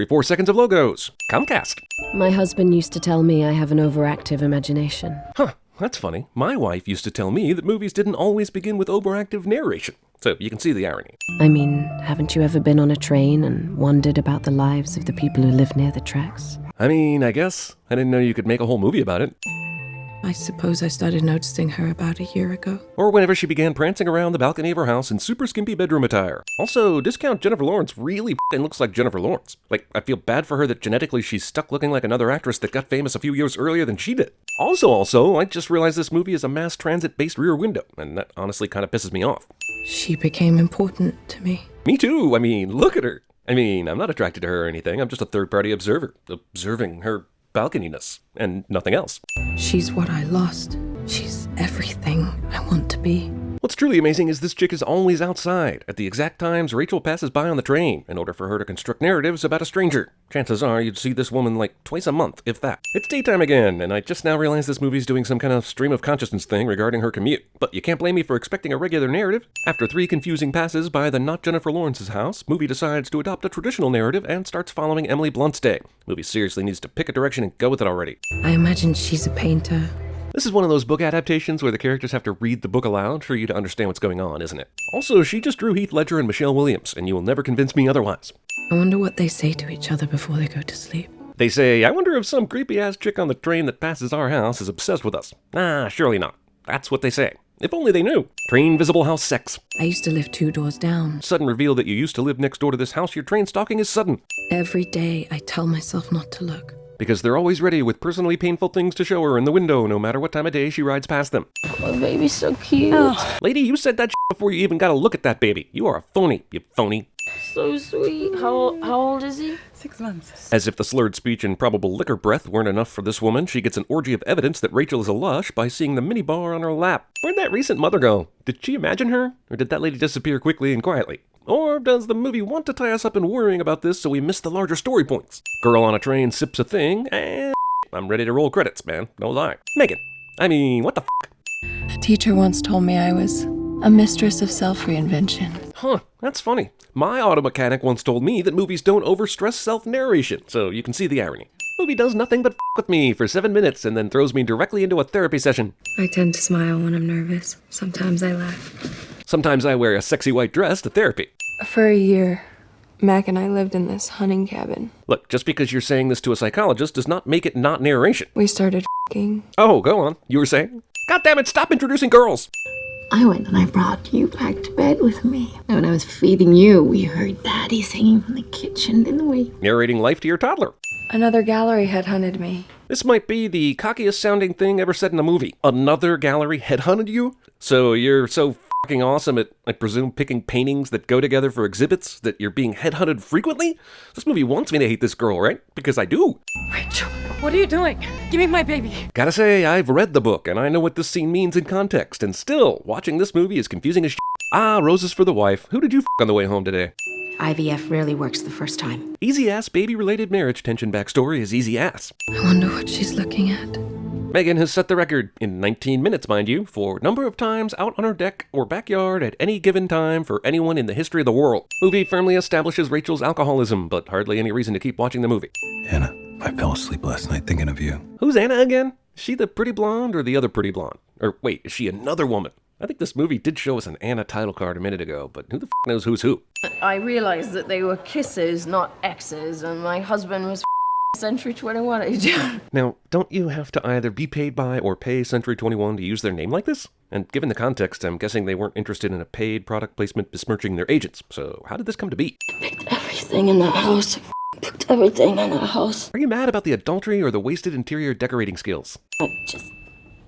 44 seconds of logos. Comcast. My husband used to tell me I have an overactive imagination. Huh, that's funny. My wife used to tell me that movies didn't always begin with overactive narration. So you can see the irony. I mean, haven't you ever been on a train and wondered about the lives of the people who live near the tracks? I mean, I guess. I didn't know you could make a whole movie about it. I suppose I started noticing her about a year ago. Or whenever she began prancing around the balcony of her house in super skimpy bedroom attire. Also, discount Jennifer Lawrence really f***ing looks like Jennifer Lawrence. Like, I feel bad for her that genetically she's stuck looking like another actress that got famous a few years earlier than she did. Also, I just realized this movie is a mass transit-based Rear Window, and that honestly kind of pisses me off. She became important to me. Me too. I mean, look at her. I mean, I'm not attracted to her or anything. I'm just a third-party observer, observing her balconiness and nothing else. She's what I lost. She's everything I want to be. What's truly amazing is this chick is always outside at the exact times Rachel passes by on the train in order for her to construct narratives about a stranger. Chances are you'd see this woman like twice a month, if that. It's daytime again, and I just now realized this movie's doing some kind of stream of consciousness thing regarding her commute. But you can't blame me for expecting a regular narrative. After 3 confusing passes by the not Jennifer Lawrence's house, movie decides to adopt a traditional narrative and starts following Emily Blunt's day. Movie seriously needs to pick a direction and go with it already. I imagine she's a painter. This is one of those book adaptations where the characters have to read the book aloud for you to understand what's going on, isn't it? Also, she just drew Heath Ledger and Michelle Williams, and you will never convince me otherwise. I wonder what they say to each other before they go to sleep. They say, I wonder if some creepy-ass chick on the train that passes our house is obsessed with us. Nah, surely not. That's what they say. If only they knew. Train visible house sex. I used to live 2 doors down. Sudden reveal that you used to live next door to this house. Your train stalking is sudden. Every day I tell myself not to look. Because they're always ready with personally painful things to show her in the window, no matter what time of day she rides past them. My baby's so cute. Lady, you said that before you even got a look at that baby. You are a phony, you phony. So sweet. How old is he? 6 months. As if the slurred speech and probable liquor breath weren't enough for this woman, she gets an orgy of evidence that Rachel is a lush by seeing the minibar on her lap. Where'd that recent mother go? Did she imagine her? Or did that lady disappear quickly and quietly? Or does the movie want to tie us up in worrying about this so we miss the larger story points? Girl on a train sips a thing, and I'm ready to roll credits, man. No lie. Megan. I mean, what the f***? A teacher once told me I was a mistress of self-reinvention. Huh, that's funny. My auto mechanic once told me that movies don't overstress self-narration, so you can see the irony. Movie does nothing but f*** with me for 7 minutes and then throws me directly into a therapy session. I tend to smile when I'm nervous. Sometimes I laugh. Sometimes I wear a sexy white dress to therapy. For a year, Mac and I lived in this hunting cabin. Look, just because you're saying this to a psychologist does not make it not narration. We started f***ing. Oh, go on. You were saying? God damn it, stop introducing girls! I went and I brought you back to bed with me. And when I was feeding you, we heard Daddy singing from the kitchen, didn't we? Narrating life to your toddler. Another gallery headhunted me. This might be the cockiest sounding thing ever said in a movie. Another gallery headhunted you? So you're so fucking awesome at, I presume, picking paintings that go together for exhibits that you're being headhunted frequently? This movie wants me to hate this girl, right? Because I do. Rachel, what are you doing? Give me my baby. Gotta say, I've read the book, and I know what this scene means in context, and still, watching this movie is confusing as shit. Ah, roses for the wife. Who did you f*** on the way home today? IVF rarely works the first time. Easy-ass baby-related marriage tension backstory is easy-ass. I wonder what she's looking at. Megan has set the record, in 19 minutes mind you, for number of times out on her deck or backyard at any given time for anyone in the history of the world. Movie firmly establishes Rachel's alcoholism, but hardly any reason to keep watching the movie. Anna, I fell asleep last night thinking of you. Who's Anna again? Is she the pretty blonde or the other pretty blonde? Or wait, is she another woman? I think this movie did show us an Anna title card a minute ago, but who the f*** knows who's who? I realized that they were kisses, not exes, and my husband was Century 21 age. Now, don't you have to either be paid by or pay Century 21 to use their name like this? And given the context, I'm guessing they weren't interested in a paid product placement besmirching their agents. So how did this come to be? Picked everything in that house. Picked everything in that house. Are you mad about the adultery or the wasted interior decorating skills?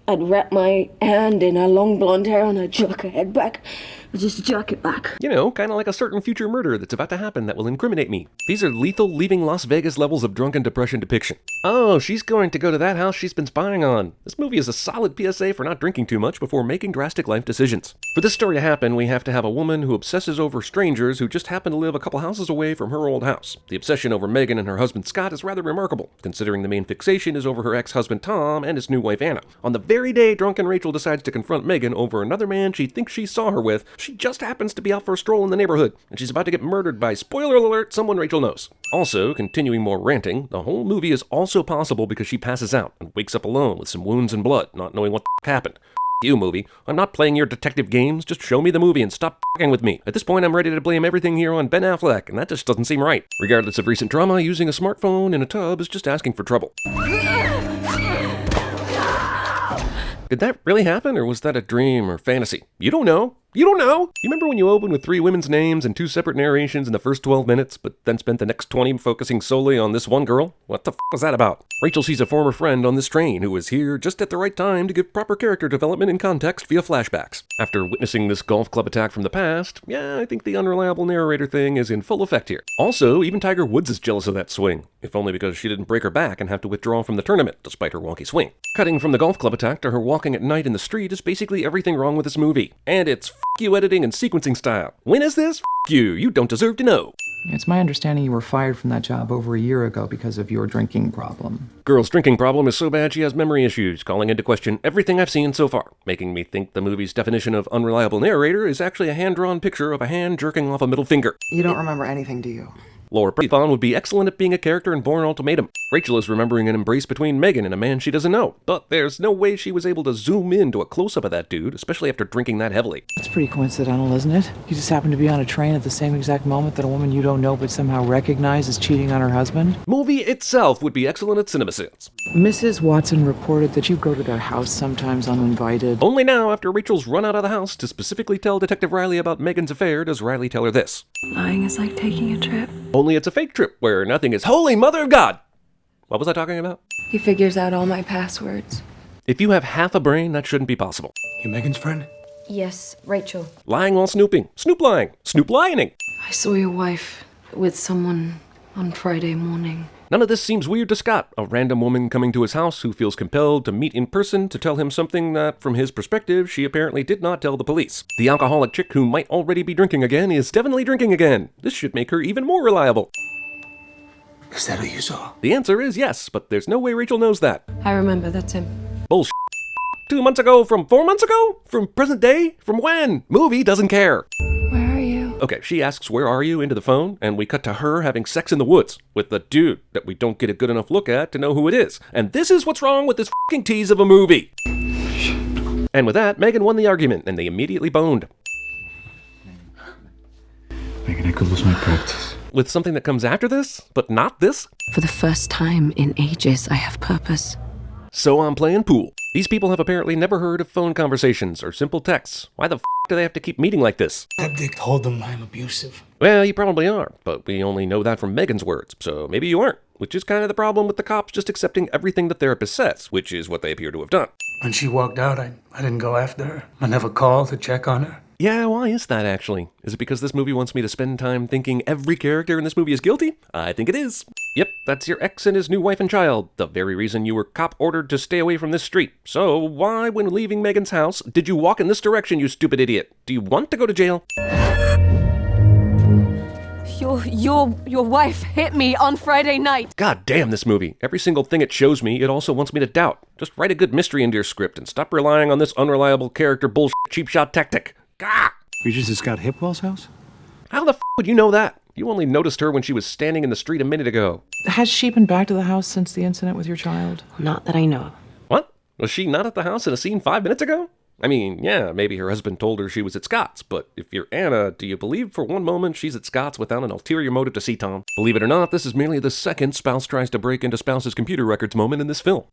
I'd wrap my hand in her long blonde hair and I'd jerk her head back. I'd just jerk it back. You know, kind of like a certain future murder that's about to happen that will incriminate me. These are lethal leaving Las Vegas levels of drunken depression depiction. Oh, she's going to go to that house she's been spying on. This movie is a solid PSA for not drinking too much before making drastic life decisions. For this story to happen, we have to have a woman who obsesses over strangers who just happen to live a couple houses away from her old house. The obsession over Megan and her husband Scott is rather remarkable, considering the main fixation is over her ex-husband Tom and his new wife Anna. On the very very day drunken Rachel decides to confront Megan over another man she thinks she saw her with, she just happens to be out for a stroll in the neighborhood, and she's about to get murdered by, spoiler alert, someone Rachel knows. Also, continuing more ranting, the whole movie is also possible because she passes out and wakes up alone with some wounds and blood, not knowing what the happened. You, movie. I'm not playing your detective games, just show me the movie and stop f***ing with me. At this point, I'm ready to blame everything here on Ben Affleck, and that just doesn't seem right. Regardless of recent drama, using a smartphone in a tub is just asking for trouble. Did that really happen, or was that a dream or fantasy? You don't know. You don't know! You remember when you opened with 3 women's names and 2 separate narrations in the first 12 minutes, but then spent the next 20 focusing solely on this one girl? What the f*** was that about? Rachel sees a former friend on this train who was here just at the right time to give proper character development and context via flashbacks. After witnessing this golf club attack from the past, yeah, I think the unreliable narrator thing is in full effect here. Also, even Tiger Woods is jealous of that swing, if only because she didn't break her back and have to withdraw from the tournament despite her wonky swing. Cutting from the golf club attack to her walking at night in the street is basically everything wrong with this movie. And it's f*** you editing and sequencing style. When is this? F*** you. You don't deserve to know. It's my understanding you were fired from that job over a year ago because of your drinking problem. Girl's drinking problem is so bad she has memory issues, calling into question everything I've seen so far, making me think the movie's definition of unreliable narrator is actually a hand-drawn picture of a hand jerking off a middle finger. You don't remember anything, do you? Laura Prepon would be excellent at being a character in Bourne Ultimatum. Rachel is remembering an embrace between Megan and a man she doesn't know, but there's no way she was able to zoom in to a close-up of that dude, especially after drinking that heavily. It's pretty coincidental, isn't it? You just happen to be on a train at the same exact moment that a woman you don't know but somehow recognize is cheating on her husband? Movie itself would be excellent at CinemaSins. Mrs. Watson reported that you go to their house sometimes uninvited. Only now, after Rachel's run out of the house to specifically tell Detective Riley about Megan's affair, does Riley tell her this. Lying is like taking a trip. Only it's a fake trip, where nothing is Holy Mother of God! What was I talking about? He figures out all my passwords. If you have half a brain, that shouldn't be possible. You Megan's friend? Yes, Rachel. Lying while snooping. Snoop lying. Snoop lying. I saw your wife with someone on Friday morning. None of this seems weird to Scott, a random woman coming to his house who feels compelled to meet in person to tell him something that, from his perspective, she apparently did not tell the police. The alcoholic chick who might already be drinking again is definitely drinking again. This should make her even more reliable. Is that who you saw? The answer is yes, but there's no way Rachel knows that. I remember, that's him. Bullshit. 2 months ago? From 4 months ago? From present day? From when? Movie doesn't care. Where are you? Okay, she asks, where are you, into the phone, and we cut to her having sex in the woods with the dude that we don't get a good enough look at to know who it is. And this is what's wrong with this fucking tease of a movie. And with that, Megan won the argument, and they immediately boned. Megan, I could lose my practice. With something that comes after this, but not this? For the first time in ages, I have purpose. So I'm playing pool. These people have apparently never heard of phone conversations or simple texts. Why the f*** do they have to keep meeting like this? That dick told them I'm abusive. Well, you probably are, but we only know that from Megan's words, so maybe you aren't. Which is kind of the problem with the cops just accepting everything the therapist says, which is what they appear to have done. When she walked out, I didn't go after her. I never called to check on her. Yeah, why is that actually? Is it because this movie wants me to spend time thinking every character in this movie is guilty? I think it is. Yep, that's your ex and his new wife and child, the very reason you were cop ordered to stay away from this street. So why, when leaving Megan's house, did you walk in this direction, you stupid idiot? Do you want to go to jail? Your wife hit me on Friday night. God damn this movie. Every single thing it shows me, it also wants me to doubt. Just write a good mystery into your script and stop relying on this unreliable character bullshit cheap shot tactic. Gah! Were you just at Scott Hipwell's house? How the f*** would you know that? You only noticed her when she was standing in the street a minute ago. Has she been back to the house since the incident with your child? Not that I know of. What? Was she not at the house in a scene 5 minutes ago? I mean, yeah, maybe her husband told her she was at Scott's, but if you're Anna, do you believe for one moment she's at Scott's without an ulterior motive to see Tom? Believe it or not, this is merely the second spouse tries to break into spouse's computer records moment in this film.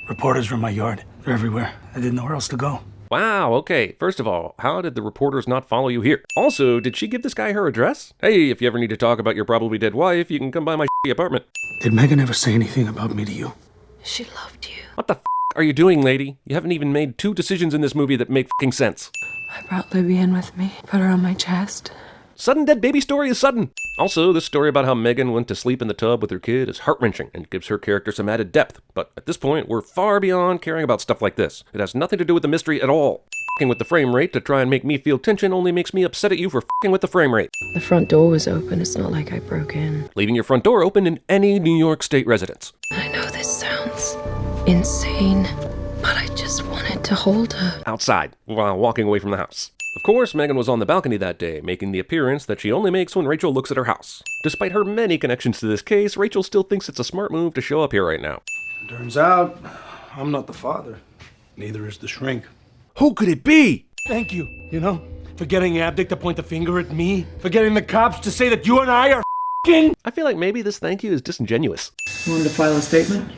Reporters were in my yard. They're everywhere. I didn't know where else to go. Wow, okay. First of all, how did the reporters not follow you here? Also, did she give this guy her address? Hey, if you ever need to talk about your probably dead wife, you can come by my shitty apartment. Did Megan ever say anything about me to you? She loved you. What the f*** are you doing, lady? You haven't even made 2 decisions in this movie that make f***ing sense. I brought Libby in with me, put her on my chest. Sudden dead baby story is sudden. Also, this story about how Megan went to sleep in the tub with her kid is heart-wrenching and gives her character some added depth. But at this point, we're far beyond caring about stuff like this. It has nothing to do with the mystery at all. F***ing with the frame rate to try and make me feel tension only makes me upset at you for f***ing with the frame rate. The front door was open. It's not like I broke in. Leaving your front door open in any New York State residence. I know this sounds insane, but I just wanted to hold her. Outside, while walking away from the house. Of course, Megan was on the balcony that day, making the appearance that she only makes when Rachel looks at her house. Despite her many connections to this case, Rachel still thinks it's a smart move to show up here right now. Turns out, I'm not the father. Neither is the shrink. Who could it be? Thank you, for getting Abdick to point the finger at me. For getting the cops to say that you and I are f***ing. I feel like maybe this thank you is disingenuous. You wanted to file a statement?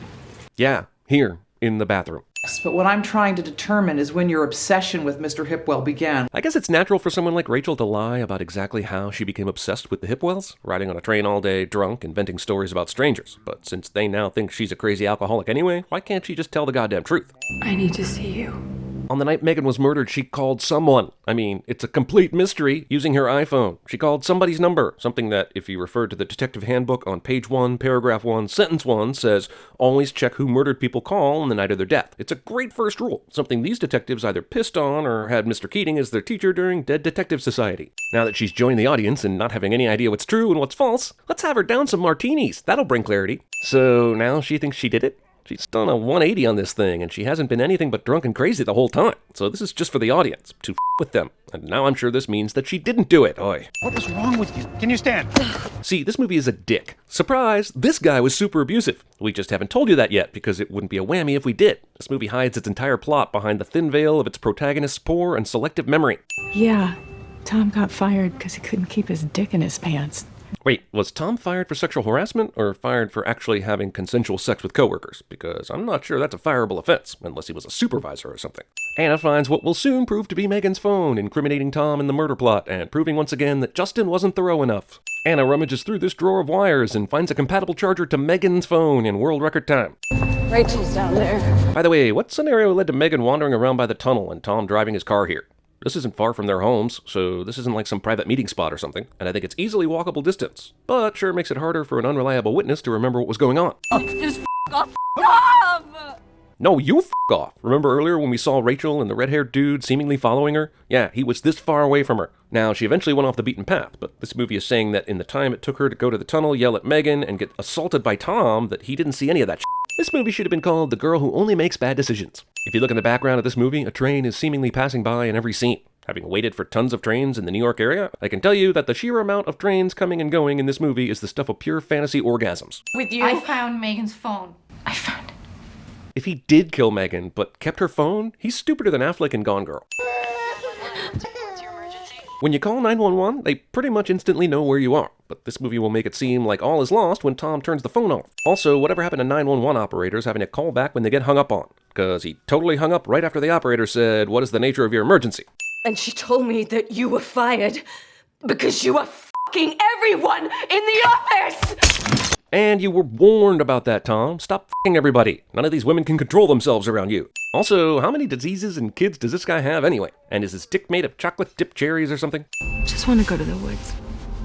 Yeah, here, in the bathroom. But what I'm trying to determine is when your obsession with Mr. Hipwell began. I guess it's natural for someone like Rachel to lie about exactly how she became obsessed with the Hipwells, riding on a train all day, drunk, inventing stories about strangers. But since they now think she's a crazy alcoholic anyway, why can't she just tell the goddamn truth? I need to see you. On the night Megan was murdered, she called someone. I mean, it's a complete mystery using her iPhone. She called somebody's number, something that, if you refer to the detective handbook on page 1, paragraph 1, sentence 1, says, always check who murdered people call on the night of their death. It's a great first rule, something these detectives either pissed on or had Mr. Keating as their teacher during Dead Detective Society. Now that she's joined the audience and not having any idea what's true and what's false, let's have her down some martinis. That'll bring clarity. So now she thinks she did it? She's done a 180 on this thing, and she hasn't been anything but drunk and crazy the whole time. So this is just for the audience, to with them. And now I'm sure this means that she didn't do it. Oi. What is wrong with you? Can you stand? See, this movie is a dick. Surprise, this guy was super abusive. We just haven't told you that yet, because it wouldn't be a whammy if we did. This movie hides its entire plot behind the thin veil of its protagonist's poor and selective memory. Yeah, Tom got fired because he couldn't keep his dick in his pants. Wait, was Tom fired for sexual harassment or fired for actually having consensual sex with coworkers? Because I'm not sure that's a fireable offense, unless he was a supervisor or something. Anna finds what will soon prove to be Megan's phone, incriminating Tom in the murder plot and proving once again that Justin wasn't thorough enough. Anna rummages through this drawer of wires and finds a compatible charger to Megan's phone in world record time. Rachel's down there. By the way, what scenario led to Megan wandering around by the tunnel and Tom driving his car here? This isn't far from their homes, so this isn't like some private meeting spot or something, and I think it's easily walkable distance. But sure makes it harder for an unreliable witness to remember what was going on. Just f*** off! No, you f*** off. Remember earlier when we saw Rachel and the red-haired dude seemingly following her? Yeah, he was this far away from her. Now, she eventually went off the beaten path, but this movie is saying that in the time it took her to go to the tunnel, yell at Megan, and get assaulted by Tom, that he didn't see any of that shit. This movie should have been called The Girl Who Only Makes Bad Decisions. If you look in the background of this movie, a train is seemingly passing by in every scene. Having waited for tons of trains in the New York area, I can tell you that the sheer amount of trains coming and going in this movie is the stuff of pure fantasy orgasms. With you? I found Megan's phone. I found it. If he did kill Megan, but kept her phone, he's stupider than Affleck in Gone Girl. When you call 911, they pretty much instantly know where you are, but this movie will make it seem like all is lost when Tom turns the phone off. Also, whatever happened to 911 operators having to call back when they get hung up on? Because he totally hung up right after the operator said, "What is the nature of your emergency?" And she told me that you were fired because you were f***ing everyone in the office! And you were warned about that, Tom. Stop f***ing everybody. None of these women can control themselves around you. Also, how many diseases and kids does this guy have anyway? And is his dick made of chocolate-dipped cherries or something? Just want to go to the woods.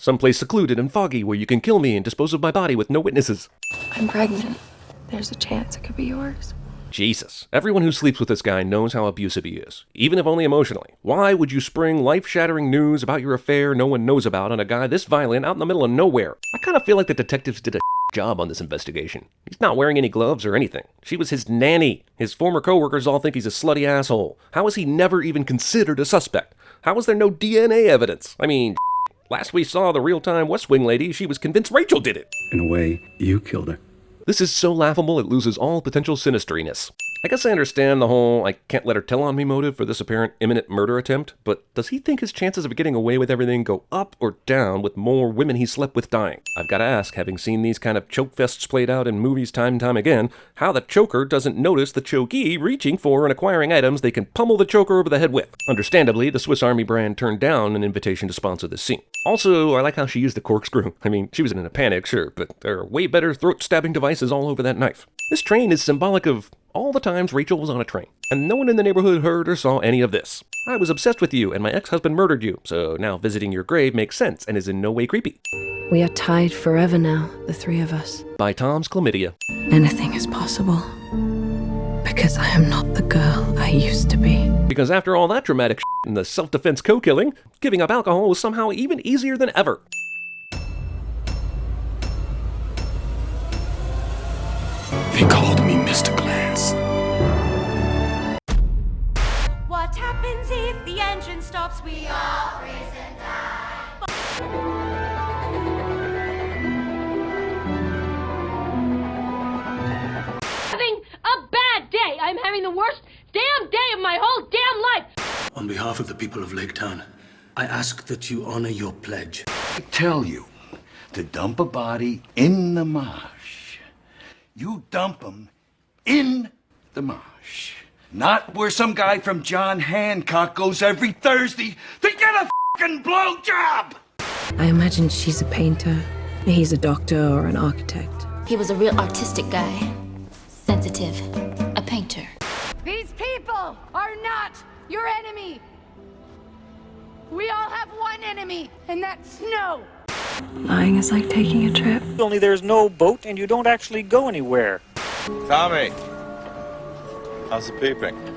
Someplace secluded and foggy where you can kill me and dispose of my body with no witnesses. I'm pregnant. There's a chance it could be yours. Jesus. Everyone who sleeps with this guy knows how abusive he is, even if only emotionally. Why would you spring life-shattering news about your affair no one knows about on a guy this violent out in the middle of nowhere? I kind of feel like the detectives did a job on this investigation. He's not wearing any gloves or anything. She was his nanny. His former coworkers all think he's a slutty asshole. How is he never even considered a suspect? How is there no DNA evidence? I mean, last we saw the real-time West Wing lady, she was convinced Rachel did it. In a way, you killed her. This is so laughable it loses all potential sinisteriness. I guess I understand the whole "I can't let her tell on me" motive for this apparent imminent murder attempt, but does he think his chances of getting away with everything go up or down with more women he slept with dying? I've got to ask, having seen these kind of choke fests played out in movies time and time again, how the choker doesn't notice the chokee reaching for and acquiring items they can pummel the choker over the head with. Understandably, the Swiss Army brand turned down an invitation to sponsor this scene. Also, I like how she used the corkscrew. I mean, she was in a panic, sure, but there are way better throat-stabbing devices all over that knife. This train is symbolic of all the times Rachel was on a train, and no one in the neighborhood heard or saw any of this. I was obsessed with you, and my ex-husband murdered you, so now visiting your grave makes sense and is in no way creepy. We are tied forever now, the three of us. By Tom's chlamydia. Anything is possible. Because I am not the girl I used to be. Because after all that dramatic shit and the self-defense co-killing, giving up alcohol was somehow even easier than ever. They called me Mr. Glance. happens if the engine stops? We all freeze and die. Having a bad day. I'm having the worst damn day of my whole damn life. On behalf of the people of Lake Town, I ask that you honor your pledge. I tell you to dump a body in the marsh. You dump them in the marsh. Not where some guy from John Hancock goes every Thursday to get a fucking blowjob! I imagine she's a painter, he's a doctor or an architect. He was a real artistic guy. Sensitive. A painter. These people are not your enemy! We all have one enemy, and that's snow! Lying is like taking a trip. Only there's no boat and you don't actually go anywhere. Tommy, how's the peeping?